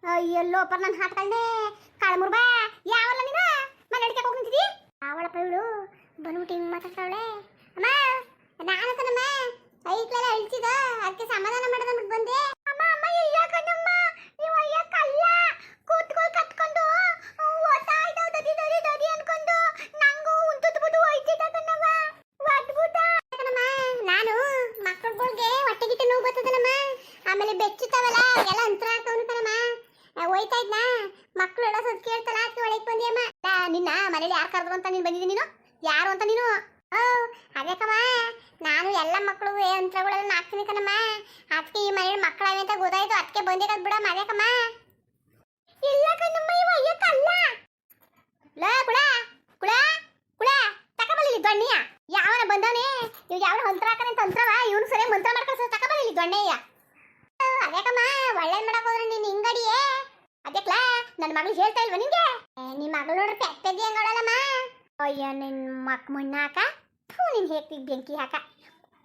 ಎಲ್ಲೋಪ ನನ್ನ ಹಾಟ್ಕೊಂಡೆ ಕಾಳಮುರ್ಬಾ ಯಾವಲ್ಲ ನೀನು ಮನೆ ಅಡಿಕೆ ಹೋಗಿ ನಿಂತಿದಿ ಅವಳಪ್ಪ ಇವಳು ಬಂದ್ಬಿಟ್ಟು ಹಿಂಗೆ ಮಾತಾಡ್ತಾವಳೆ ಅಮ್ಮ ನಾನಂತನಮ್ಮ ಐಕ್ಲೆಲ್ಲ ಅಳ್ತಿದ ಅದಕ್ಕೆ ಸಮಾಧಾನ ಮಾಡೋದು ಅಂದ್ಬಿಟ್ಟು ಬಂದೆ ಅಮ್ಮ ಅಮ್ಮ ಇಲ್ಲ ಕಣಮ್ಮ ನೀವು ಅಯ್ಯಕ್ಕಲ್ಲ ಕೂತ್ಕೊಂಡು ಕತ್ಕೊಂಡು ಓದ್ತಾ ಇದ್ದಾವ ದದಿ ದದಿ ದದಿ ಅನ್ಕೊಂಡು ನಂಗೂ ಉಂಟುತ್ಬಿಟ್ಟು ಹೋಯ್ತಿದ್ದ ಕಣವ್ವ ಒದ್ಬಿಟ್ಟ ಕಣಮ್ಮ ನಾನು ಮಕ್ಕಳುಗಳಿಗೆ ಹೊಟ್ಟೆಗಿಟ್ಟು ನೋವು ಬರ್ತದನಮ್ಮ ಆಮೇಲೆ ಬೆಚ್ಚುತ್ತಾವಲ್ಲ ಎಲ್ಲ ಅಂತರ ಹಾಕವನು ಕಣಮ್ಮ ಹೋಯ್ತಾ ಇದ್ನಾ ಮಕ್ಕಳು ಎಲ್ಲ ಸದ್ ಕೇಳ್ತಲ್ಲ ಅದಕ್ಕೆ ಒಳಗೆ ಬಂದಿಯಮ್ಮ ನಿನ್ನ ಮನೇಲಿ ಯಾರು ಕರೆದ್ರು ಅಂತ ನೀನು ಬಂದಿದ್ದೀನಿ ನೀನು ಯಾರು ಅಂತ ನೀನು ಅದಕ್ಕಮ್ಮ ನಾನು ಎಲ್ಲ ಮಕ್ಕಳು ಯಂತ್ರಗಳೆಲ್ಲ ಹಾಕ್ತೀನಿ ಕಣಮ್ಮ ಅದಕ್ಕೆ ಈ ಮನೇಲಿ ಮಕ್ಕಳಾವೆ ಅಂತ ಗೊತ್ತಾಯ್ತು ಅದಕ್ಕೆ ಬಂದಿರೋದು ಬಿಡ ಅದಕ್ಕಮ್ಮ ಇಲ್ಲ ಕಣಮ್ಮ ಇವ ಅಯ್ಯಕ್ಕಲ್ಲ ಲೇ ಕುಳ ಕುಳ ಕುಳ ತಕಬಲ್ಲಿ ದೊಣ್ಣೆಯ ಯಾವನ ಬಂದವನೇ ಇವ್ ಯಾವನ ಹೊಂತ್ರ ಹಾಕನೆ ಅಂತ ಅಂತ್ರವ ಇವನು ಸರಿಯಾಗಿ ಮಂತ್ರ ಮಾಡ್ಕೊಂಡು ತಕಬಲ್ಲಿ ದೊಣ್ಣೆಯ ಅದಕ್ಕಮ್ಮ ಒಳ್ಳೇದ್ ಮಾಡಕ್ ಹೋದ್ರೆ ನೀನು ಹಿಂಗಡಿಯೇ ಅದಕ್ಲಾ ನನ್ನ ಮಗಳು ಹೇಳ್ತಾ ಇಲ್ವ ನಿಂಗೆ ನಿಮ್ಮ ಮಗಳು ನೋಡ್ರಿ ಪೆದ್ದಿ ಹಂಗಡಲ್ಲಮ್ಮ ಅಯ್ಯ ನಿನ್ನ ಮಕ್ ಮಣ್ಣ ಹಾಕ ನೀನು ಹೇಗ್ತಿ ಬೆಂಕಿ ಹಾಕ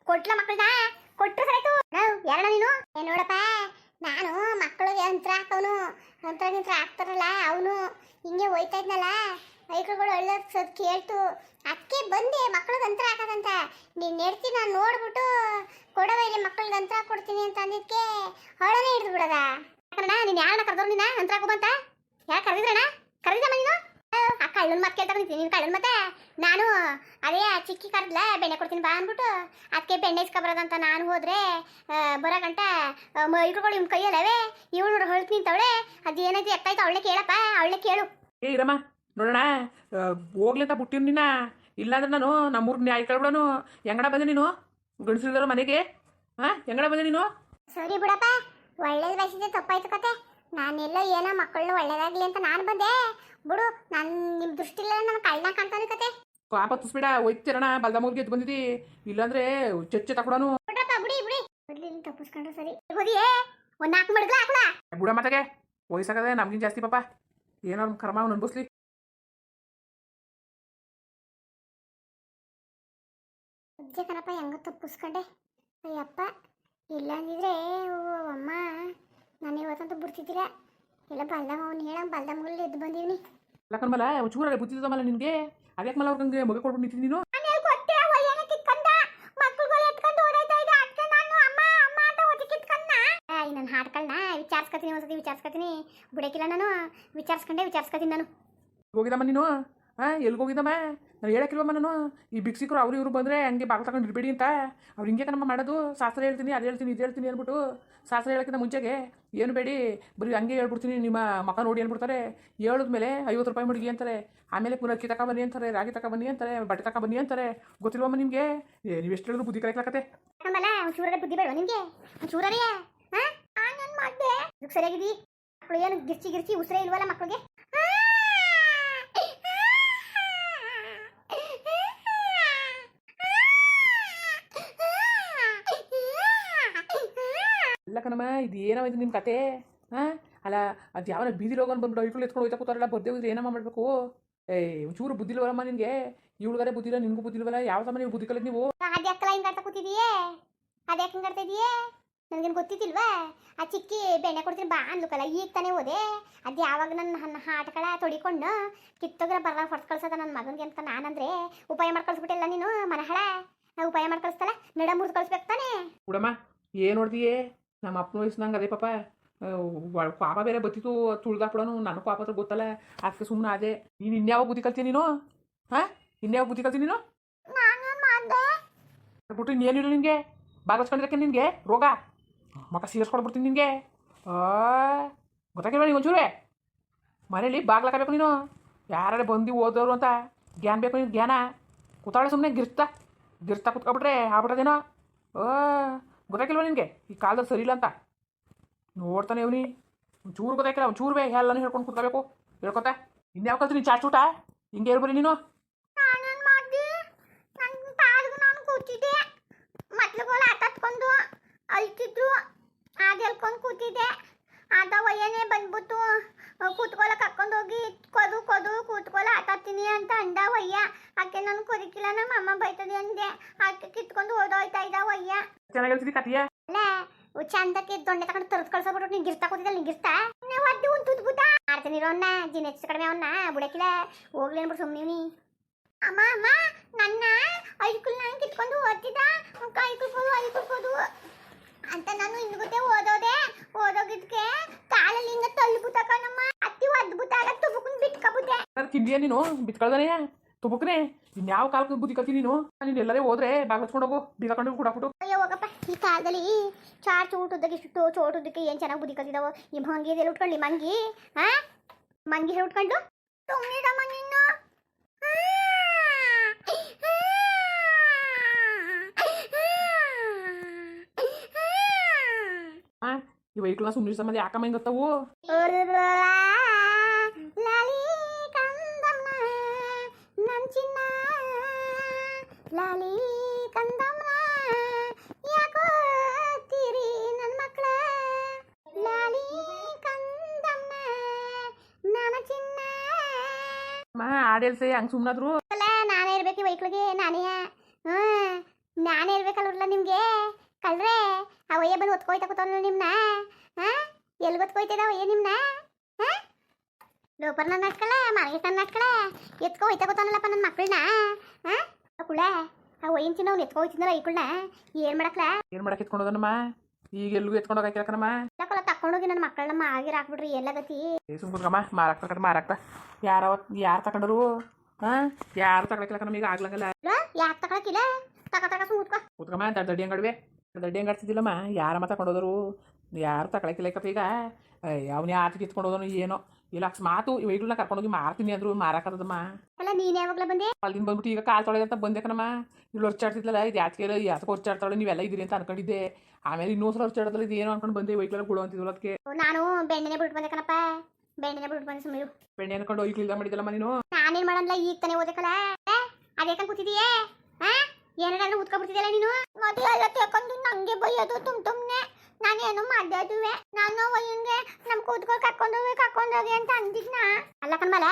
ಕೊಟ್ಲ ಮಕ್ಕಳನ್ನ ಕೊಟ್ಟರು ಸರಿತು ಯಾರಣ್ಣ ನೀನು ನೋಡಪ್ಪ ನಾನು ಮಕ್ಕಳಿಗೆ ಯಂತ್ರ ಹಾಕವನು ಯಂತ್ರ ಹಾಕ್ತಾರಲ್ಲ ಅವನು ಹಿಂಗೆ ಹೋಯ್ತಾ ಇದ್ನಲ್ಲ ಐಕ್ಳುಗಳು ಒಳ್ಳೆದ್ ಸದ್ ಕೇಳ್ತು ಅದಕ್ಕೆ ಬಂದೆ ಮಕ್ಳಿಗೆ ಯಂತ್ರ ಹಾಕೋದಂತ ನೀನು ನೆಡ್ತಿ ನಾನು ನೋಡ್ಬಿಟ್ಟು ಕೊಡವ ಇಲ್ಲಿ ಮಕ್ಳಿಗೆ ಯಂತ್ರ ಕೊಡ್ತೀನಿ ಅಂತ ಅಂದಿದ್ದಕ್ಕೆ ಹೊಳನೇ ಹಿಡಿದು ಬಿಡದ ಯಾಕಣ್ಣ ನೀನು ಯಾರನ್ನ ಕರೆದವ್ರು ನೀನು ಯಂತ್ರ ಹಾಕೋಬಂತ ಯಾಕೆ ಕರೆದಿದ್ರಣ್ಣ ಕರೆದಿದ್ದಮ್ಮ ನೀನು ಆ ಕಳ್ಳನ ಮತ್ತೆ ಕೇಳ್ತಾ ನಿಂತೀನಿ ನೀನು ಕಳ್ಳನ ಮತ್ತೆ ನಾನು ಅದೇ ಚಿಕ್ಕಿ ಕರೆದ್ಲ ಬೆಣ್ಣೆ ಕೊಡ್ತೀನಿ ಬಾ ಅಂದ್ಬಿಟ್ಟು ಅದಕ್ಕೆ ಬೆಣ್ಣೆ ಇಸ್ಕೊಬರೋದಂತ ನಾನು ಹೋದ್ರೆ ಬರೋ ಗಂಟ ಇಟ್ರುಗಳು ನಿಮ್ಮ ಕೈಯಲ್ಲವೇ ಇವಳು ನೋಡಿ ಹೊಳ್ತು ನಿಂತವಳೆ ಅದೇನೈತಿ ಎತ್ತಾಯ್ತು ಅವಳೇ ಕೇಳಪ್ಪ ಅವಳೇ ಕೇಳು ಏ ಇರಮ್ಮ ನೋಡೋಣ ಹೋಗ್ಲಿ ಅಂತ ಬಿಟ್ಟಿವ್ ನಿನ್ನ ಇಲ್ಲಾಂದ್ರೆ ನಾನು ನಮ್ಮೂರ್ಗೆ ನ್ಯಾಯ ಕೇಳ್ಬಿಡೋನು ಹೆಂಗಡ ಬಂದೆ ನೀನು ಗಂಡಸಿಲ್ದಾರ ಮನೆಗೆ ಹೆಂಗಡ ಬಂದೆ ನೀನು ಸರಿ ಬಿಡಪ್ಪ ಒಳ್ಳೇದು ಬಯಸಿದೆ ತಪ್ಪಾಯ್ತು ಕತೆ ನಾನೆಲ್ಲೋ ಏನೋ ಮಕ್ಕಳು ಒಳ್ಳೇದಾಗ್ಲಿ ಅಂತ ನಾನು ಬಂದೆ ಬಿಡು ನಾನು ನಿಮ್ಮ ದೃಷ್ಟಿಲ್ಲ ನನ್ನ ಕಳ್ಳನ ಕಾಣ್ತಾನೆ ಕತೆ ಪಾಪ ತುಸ್ಬಿಡ ಹೋಯ್ತಿರಣ ಬಲ್ದಮೂರ್ಗೆ ಎದ್ದು ಬಂದಿದ್ದಿ ಇಲ್ಲಾಂದ್ರೆ ಚಚ್ಚೆ ತಕೊಡೋನು ಬಿಡಪ್ಪ ಬಿಡಿ ಬಿಡಿ ಮೊದಲು ತಪ್ಪಿಸ್ಕೊಂಡ್ರೆ ಸರಿ ಹೋದಿಯೇ ಒಂದು ನಾಲ್ಕು ಮಡಗ್ಲ ಹಾಕುಳ ಬುಡ ಮಾತಾಗೆ ವಯಸ್ಸಾಗದೆ ನಮ್ಗಿನ್ ಜಾಸ್ತಿ ಪಾಪ ಏನೋ ಕರ್ಮ ಅವ್ನು ಅನ್ಭವಿಸ್ಲಿ ಅಜ್ಜ ಕಣಪ್ಪ ಹೆಂಗ ತಪ್ಪಿಸ್ಕೊಂಡೆ ಅಯ್ಯಪ್ಪ ಇಲ್ಲ ಅಂದಿದ್ರೆ ಅಮ್ಮ ನಾನು ಇವತ್ತಂತೂ ಬಿಡ್ತಿದ್ದಿಲ್ಲ ಎಲ್ಲ ಬಲ್ದಮ್ಮ ಅವ್ನು ಹೇಳಂಗೆ ಬಲ್ದಮ್ಮಗಳಲ್ಲಿ ಎದ್ದು ಬಂದೀನಿ ಯಾಕಂದ್ಮಲ್ಲ ಚೂರಲ್ಲಿ ಬುದ್ಧಿದಮಲ್ಲ ನಿನಗೆ ಅದಕ್ಕೆ ಮಲ್ಲ ಅವ್ರಿಗೆ ಮಗ ಕೊಡ್ಬಿಟ್ಟು ನಿಂತೀನಿ ನೀನು ನನ್ನ ಹಾಡ್ಗಳನ್ನ ವಿಚಾರಿಸ್ಕೊತೀನಿ ಒಂದ್ಸತಿ ವಿಚಾರಿಸ್ಕೊತೀನಿ ಬಿಡಕ್ಕಿಲ್ಲ ನಾನು ವಿಚಾರಿಸ್ಕೊತೀನಿ ನಾನು ಹೋಗಿದಮ್ಮ ನೀನು ಎಲ್ಲಿಗೆ ಹೋಗಿದ್ದಮ್ಮ ನಾನು ಹೇಳಕ್ಕಿಲ್ವಮ್ಮ ನಾನು ಈ ಭಿಕ್ಷಿಕರು ಅವ್ರು ಇವರು ಬಂದರೆ ಹಂಗೆ ಬಾಗಿಲು ತಗೊಂಡು ಇರಬೇಡಿ ಅಂತ ಅವ್ರು ಹಿಂಗೆ ಕಣಮ್ಮ ಮಾಡೋದು ಶಾಸ್ತ್ರ ಹೇಳ್ತೀನಿ ಅದು ಹೇಳ್ತೀನಿ ಇದು ಹೇಳ್ತೀನಿ ಅಂದ್ಬಿಟ್ಟು ಶಾಸ್ತ್ರ ಹೇಳೋಕ್ಕಿಂತ ಮುಂಚೆಗೆ ಏನು ಬೇಡಿ ಬರೀ ಹಂಗೆ ಹೇಳ್ಬಿಡ್ತೀನಿ ನಿಮ್ಮ ಮಕ ನೋಡಿ ಅಂದ್ಬಿಡ್ತಾರೆ ಹೇಳಿದ್ಮೇಲೆ 50 ರೂಪಾಯಿ ಮುಡುಗಿ ಅಂತಾರೆ ಆಮೇಲೆ ಪುನಃ ಅಕ್ಕಿ ತಗೊಬನ್ನಿ ಅಂತಾರೆ ರಾಗಿ ತಗೊಬನ್ನಿ ಅಂತಾರೆ ಬಟ್ಟೆ ತಗೊಬನ್ನಿ ಅಂತಾರೆ ಗೊತ್ತಿಲ್ವಮ್ಮ ನಿಮಗೆ ನೀವು ಎಷ್ಟು ಹೇಳಿದ್ರು ಬುದ್ಧಿ ಕಲಿಕ್ಲಕತ್ತೆ ಒಂಚೂರೇ ಬುದ್ಧಿ ಬೇಡ ನಿಮಗೆ ಒಂಚೂರೇ ನಾನು ಮಾಡಿದೆ ಸರಿಯಾಗಿದ್ದೀ ಮಕ್ಕಳು ಏನು ಗಿರ್ಚಿ ಉಸಿರೇ ಇಲ್ವಲ್ಲ ಮಕ್ಕಳಿಗೆ ಇಲ್ಲ ಕಣಮ್ಮ ಇದು ಏನವ ಇದು ನಿಮ್ಮ ಕತೆ ಅಲ್ಲ ಅದು ಯಾವನ ಬೀದಿಲಿ ಹೋಗೋನು ಬಂದ್ಬಿಟ್ಟು ಐಕ್ಳು ಎತ್ಕೊಂಡು ಹೋಯ್ತಾ ಕೂತಾರಲ್ಲ ಬರ್ದೇ ಹೋದ್ರೆ ಏನಮ್ಮ ಮಾಡಬೇಕು ಒಂಚೂರು ಬುದ್ಧಿ ಇಲ್ವಲ್ಲಮ್ಮ ನಿನಗೆ ಇವಳುಗಾರೆ ಬುದ್ಧಿ ಇಲ್ಲ ನಿನಗೂ ಬುದ್ಧಿ ಇಲ್ವಲ್ಲ ಯಾವ ಸಮಯ ನೀವು ಬುದ್ಧಿ ಕಲಿತು ನೀವು ಅದ್ಯಾಕಲ್ಲ ಹಿಂಗೆ ಆಡ್ತಾ ಕೂತಿದೀಯೇ ಅದ್ಯಾಕೆ ಹಿಂಗೆ ಆಡ್ತಾ ಇದೀಯೇ ನನಗೇನು ಗೊತ್ತಿತ್ತಿಲ್ವಾ ಆ ಚಿಕ್ಕಿ ಬೆಣ್ಣೆ ಕೊಡ್ತೀನಿ ಬಾ ಅನ್ಲಕ್ಕಲ್ಲ ಈಗ ತಾನೇ ಹೋದೆ ಅದು ಯಾವಾಗ ನನ್ನ ಹಾಟಗಳ ತೊಡಿಕೊಂಡು ಕಿತ್ತೋಗ್ರ ಬರ ಹೊರತು ಕಳ್ಸದ ನನ್ನ ಮಗನಿಗೆ ಅಂತ ನಾನಂದ್ರೆ ಉಪಾಯ ಮಾಡಿ ಕಳ್ಸ್ಬಿಟ್ಟಿಲ್ಲ ನೀನು ಮನಹಳ ಉಪಾಯ ಮಾಡಿ ಕಳಿಸ್ತಲ್ಲ ನಡ ಮುರಿದು ಕಳಿಸ್ಬೇಕು ತಾನೇ ಬಿಡಮ್ಮ ಏನು ನೋಡ್ತೀಯೇ ನಮ್ಮ ಅಪ್ಪನ ವಯಸ್ಸು ನಂಗೆ ಅದೇ ಪಾಪ ಪಾಪ ಬೇರೆ ಬತ್ತಿತ್ತು ತುಳ್ದಾಕ್ಬಿಡೋನು ನನಗೂ ಪಾಪ ಹತ್ರ ಗೊತ್ತಲ್ಲ ಅದಕ್ಕೆ ಸುಮ್ಮನೆ ಅದೇ ನೀನು ಇನ್ಯಾವ ಬುದ್ಧಿ ಕಲ್ತೀನಿ ನೀನು ಇನ್ಯಾವ ಬುದ್ಧಿ ಕಲ್ತೀನಿ ನೀನು ಬಿಟ್ಟು ಇನ್ನೇನಿಲ್ಲ ನಿನಗೆ ಬಾಗಿಸ್ಕೊಂಡಿರಕ್ಕೆ ನಿನಗೆ ರೋಗ ಮಕ್ಕ ಸೀರಿಸ್ಕೊಡ್ಬಿಡ್ತೀನಿ ನಿನಗೆ ಗೊತ್ತಾಗಿಲ್ವ ನೀವು ಒಂಚೂರೇ ಮನೇಲಿ ಬಾಗ್ಲಾಕಬೇಕು ನೀನು ಯಾರೇ ಬಂದು ಓದೋರು ಅಂತ ಜ್ಞಾನ ಬೇಕು ನೀನು ಜ್ಞಾನ ಕೂತಾಳೆ ಸುಮ್ಮನೆ ಗಿರ್ತಾ ಕುತ್ಕೊಬಿಟ್ರೆ ಆಗ್ಬಿಟ್ಟದೇನೋ ಗೊತ್ತಾಗಿಲ್ವ ನಿನಗೆ ಈ ಕಾಲದಲ್ಲಿ ಸರಿ ಇಲ್ಲ ಅಂತ ನೋಡ್ತಾನೆ ಇವನಿ ಒಂಚೂರು ಗೊತ್ತಾಗಿಲ್ಲ ಒಂಚೂರು ಬೇ ಎಲ್ಲನೂ ಹೇಳ್ಕೊಂಡು ಕುತ್ಕೋಬೇಕು ಹೇಳ್ಕೊತ ಇನ್ಯಾವ ಕಲ್ತು ನೀನು ಚಾಚೂಟ ಹಿಂಗೆ ಹೇಳ್ಬರಿ ನೀನು ಮಕ್ಳುಗಳು ಆಟಾಡ್ಕೊಂಡು ಅಳ್ತಿದ್ರು ಅದೆಲ್ಕೊಂಡು ಕೂತಿದ್ದೆ ಅದ ಒಯ್ಯನೇ ಬಂದ್ಬಿಟ್ಟು ಕೂತ್ಕೊಳ್ಳ ಕರ್ಕೊಂಡೋಗಿ ಕೊದು ಕೂತ್ಕೊಳ್ಳ ಆಟಾಡ್ತೀನಿ ಅಂತ ಅಂದ ಒಯ್ಯ ಆಕೆ ನಾನು ಕೊರಿಕಿಲ್ಲ ನಮ್ಮ ಅಮ್ಮ ಬೈತದೆ ಅಂದೆ ಆಕೆ ಕಿತ್ಕೊಂಡು ಓದೋಯ್ತಾ ಇದ್ದ ಒಯ್ಯ ಚೆನ್ನಾಗಿ ಹೇಳ್ತಿದ್ದಿ ಕತಿಯ ಅಲ್ಲ ಚಂದಕ್ಕೆ ದೊಣ್ಣೆ ತಗೊಂಡು ತರ್ಸ್ ಕಳ್ಸೋಬಿಟ್ಟು ನಿಂಗೆ ಗಿರ್ತಾ ಕೂತಿದ್ದಲ್ಲ ನಿಂಗೆ ಗಿರ್ತಾ ಒದ್ದು ಉಂಟು ಬುದ್ಧ ಮಾಡ್ತೀನಿ ಇರೋನ್ನ ಜಿನ್ ಹೆಚ್ಚು ಕಡಿಮೆ ಅವನ್ನ ಬುಡಕಿಲ್ಲ ಹೋಗ್ಲಿ ಅನ್ಬಿಟ್ಟು ಸುಮ್ಮನೆ ಅಮ್ಮ ಅಮ್ಮ ನನ್ನ ಐಕುಲ್ನ ಕಿತ್ಕೊಂಡು ಓದ್ತಿದ್ದ ಕೈ ಕುಡ್ಬೋದು ಐ ಕುಡ್ಬೋದು ಅಂತ ನಾನು ಹಿಂದ್ಗುತ್ತೆ ಓದೋಗಿದ್ಕೆ ಕಾಲಲ್ಲಿ ಹಿಂಗ ತಳ್ಳಿಬುತ್ತ ಕಣಮ್ಮ ಅತ್ತಿ ಅದ್ಭುತ ಆಗ ತುಬುಕನ್ ಬಿಟ್ಕಬುತ್ತೆ ತಿಂಡಿಯ ನೀನು ಬಿತ್ಕೊಳ್ದಾನೆ ತುಬುಕ್ನೆ ಇನ್ಯಾವ ಕಾಲಕ್ಕೆ ಬುದ್ಧಿ ಕಲ್ತಿ ನೀನು ಎಲ್ಲರೇ ಹೋದ್ರೆ ಬಾಗ್ಲತ್ಕೊಂಡು ಹೋಗು ಬೀಗಕೊಂಡು ಕೂಡಾಕ್ಬಿಟ್ಟು ಅಯ್ಯೋ ಹೋಗಪ್ಪ ಈ ಕಾಲದಲ್ಲಿ ಚಾರ್ ಚೋಟುದ್ದಕ್ಕೆ ಇಷ್ಟು ಚೋಟುದ್ದಕ್ಕೆ ಏನು ಚೆನ್ನಾಗಿ ಬುದ್ಧಿ ಕಲ್ತಿದಾವ ಈ ಮಂಗಿ ಇದೆಲ್ಲ ಉಟ್ಕೊಳ್ಳಿ ಮಂಗಿ ಮಂಗಿ ಉಟ್ಕೊಂಡು ಸುಮ್ಮನಿಡಮ್ಮ ನಿನ್ನು ಈ ವೈಕಲ್ನ ಸುಮ್ಮನೆ ಸಂಬಂಧ ಯಾಕಮ್ಮ ಹಿಂಗೆ ಗೊತ್ತವು ಲಾಲಿ ಕಂದಮ್ಮ ನಮ್ ಚಿನ್ನ ಲಾಲಿ ಕಂದಮ್ಮ ಯಾಕೋ ತೀರಿ ನನ್ನ ಮಕ್ಕಳ ಲಾಲಿ ಕಂದಮ್ಮ ನಮ್ಮ ಚಿನ್ನ ಆಡೇಳ್ಸೆ ಹಂಗೆ ಸುಮ್ಮನಾದ್ರು ಅಲ್ಲ ನಾನೇ ಇರ್ಬೇಕು ವೈಕ್ಳಿಗೆ ನಾನೇ ಇರ್ಬೇಕಲ್ವಲ್ಲ ನಿಮ್ಗೆ ಕಳ್ರೆ ಆ ಒಯ್ಯ ಬಂದು ಒತ್ಕೊಯ್ತಾ ಕೂತವಲ್ಲ ನಿಮ್ನ ಎಲ್ಲಿ ಗೊತ್ಕೊಯ್ತದ ಒಯ್ಯ ನಿಮ್ನ ಲೋಪರ್ನ ನಟ್ಕಳ ಮಾರ್ಗೆಟ್ನ ನಟ್ಕಳ ಎತ್ಕೊ ಹೋಯ್ತಾ ಕೂತವನಲ್ಲಪ್ಪ ನನ್ನ ಮಕ್ಕಳನ್ನ ಕುಳ ಆ ಒಯ್ಯನ್ ಚಿನ್ನ ಅವ್ನು ಎತ್ಕೊ ಹೋಯ್ತಿದ್ನಲ್ಲ ಈಕಳನ್ನ ಏನು ಮಾಡಕ್ಕೆ ಎತ್ಕೊಂಡೋದನಮ್ಮ ಈಗ ಎಲ್ಲಿಗೂ ಎತ್ಕೊಂಡೋಗಾಕಿರಕನಮ್ಮ ಯಾಕಲ್ಲ ತಕೊಂಡೋಗಿ ನನ್ನ ಮಕ್ಕಳನ್ನ ಆಗಿರ ಹಾಕ್ಬಿಟ್ರಿ ಎಲ್ಲ ಗತಿ ಸುಮ್ಕಮ್ಮ ಮಾರಾಕ್ತ ಯಾರು ತಗೊಂಡರು ಯಾರು ತಗೊಳಕಿಲ್ಲ ಈಗ ಆಗ್ಲಂಗಲ್ಲ ಯಾಕೆ ತಗೊಳಕಿಲ್ಲ ತಕ ಸುಮ್ಕೋ ಕೂತ್ಕಮ್ಮ ದಡ್ಡಿ ಅಂಗಡ್ವೆ ದಡ್ಡಿ ಅಂಗಡ್ತಿದ್ದಿಲ್ಲಮ್ಮ ಯಾರ ಮಾತ ಕೊಂಡೋದರು ಯಾರು ತಗೊಳಕಿಲ್ಲಕಪ್ಪ ಈಗ ಅವನು ಯಾತಿಗೆ ಎತ್ಕೊಂಡು ಹೋದನು ಏನೋ ಇಲ್ಲ ಅಕಸ್ಮಾತು ಇವಾಗಲನ್ನ ಕರ್ಕೊಂಡೋಗಿ ಮಾರ್ತೀನಿ ಅಂದ್ರು ಮಾರಾಕದಮ್ಮ ಅಲ್ಲ ನೀನು ಯಾವಾಗಲೇ ಬಂದೆ ಅಲ್ಲಿಂದ ಬಂದ್ಬಿಟ್ಟು ಈಗ ಕಾಲ್ ತೊಳೆಗೆ ಅಂತ ಬಂದೆ ಕಣಮ್ಮ ಇಲ್ಲಿ ಹೊರ್ಚಾಡ್ತಿದ್ಲಲ್ಲ ಇದು ಯಾತಕ್ಕೆ ಹೊರ್ಚಾಡ್ತಾಳೆ ನೀವೆಲ್ಲ ಇದ್ದೀರಿ ಅಂತ ಅನ್ಕೊಂಡಿದ್ದೆ ಆಮೇಲೆ ಇನ್ನೊಂದ್ಸಲ ಹೊರ್ಚಾಡೋದ್ರಲ್ಲಿ ಇದು ಏನೋ ಅನ್ಕೊಂಡು ಬಂದೆ ವೈಕ್ಲೆಲ್ಲ ಗುಳು ಅಂತಿದ್ವಲ್ಲ ಅದಕ್ಕೆ ನಾನು ಬೆಣ್ಣೆನೆ ಬಿಟ್ಟು ಬಂದೆ ಕಣಪ್ಪ ಬೆಣ್ಣೆನೆ ಬಿಟ್ಟು ಬಂದೆ ಸುಮ್ಮನೆ ಬೆಣ್ಣೆ ಅನ್ಕೊಂಡು ವೈಕ್ಲಿಲ್ಲ ಮಾಡಿದ್ದಲ್ಲಮ್ಮ ನೀನು ನಾನೇನ್ ಮಾಡಲ್ಲ ಈಗ ತಾನೇ ಓದಕಲ್ಲ ಅದೇಕಂತ ಕೂತಿದೀಯೇ ಏನಾದ್ರೂ ಉತ್ಕೊಬಿಡ್ತಿದ್ಯಲ್ಲ ನೀನು ಮತ್ತೆ ಎಲ್ಲ ತಗೊಂಡು ನಂಗೆ ಬೈಯೋದು ತುಮ್ನೆ ನಾನೇನು ಮಾಡ್ದುವೆ ನಾನು ಒಯ್ಯಂಗೆ ನಮ್ ಕೂತ್ಕೊಂಡು ಕರ್ಕೊಂಡೋಗಿ ಅಂತ ಅಂದಿದ್ನ ಅಲ್ಲ ಕಣ್ಮಲ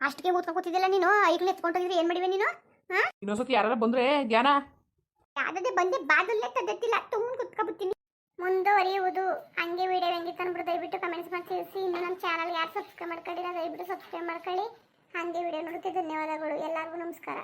ಅಷ್ಟಕ್ಕೆ ಕೂತ್ಕೊಂಡು ಕೂತಿದ್ಯಲ್ಲ ನೀನು ಐಕ್ಳು ಎತ್ಕೊಂಡೋಗಿದ್ರೆ ಏನ್ ಮಾಡಿವೆ ನೀನು ಇನ್ನೊಂದ್ಸತಿ ಯಾರು ಬಂದ್ರೆ ಜ್ಞಾನ ಯಾವ್ದೇ ಬಂದೆ ಬಾದಲ್ಲೇ ತದ್ದಿಲ್ಲ ತುಂಬ ಕುತ್ಕೊಬಿಡ್ತೀನಿ ಮುಂದುವರಿಯುವುದು ಹಂಗೆ ವಿಡಿಯೋ ಹೆಂಗಿತ್ತು ಅನ್ಬಿಟ್ಟು ದಯವಿಟ್ಟು ಕಮೆಂಟ್ಸ್ ಮಾಡಿ ತಿಳಿಸಿ ಇನ್ನು ನಮ್ಮ ಚಾನಲ್ ಯಾರು ಸಬ್ಸ್ಕ್ರೈಬ್ ಮಾಡ್ಕೊಂಡಿಲ್ಲ ದಯವಿಟ್ಟು ಸಬ್ಸ್ಕ್ರೈಬ್ ಮಾಡ್ಕೊಳ್ಳಿ ಹಂಗೆ ವಿಡಿಯೋ ನೋಡುತ್ತೆ ಧನ್ಯವಾದಗಳು ಎಲ್ಲರಿಗೂ ನಮಸ್ಕಾರ.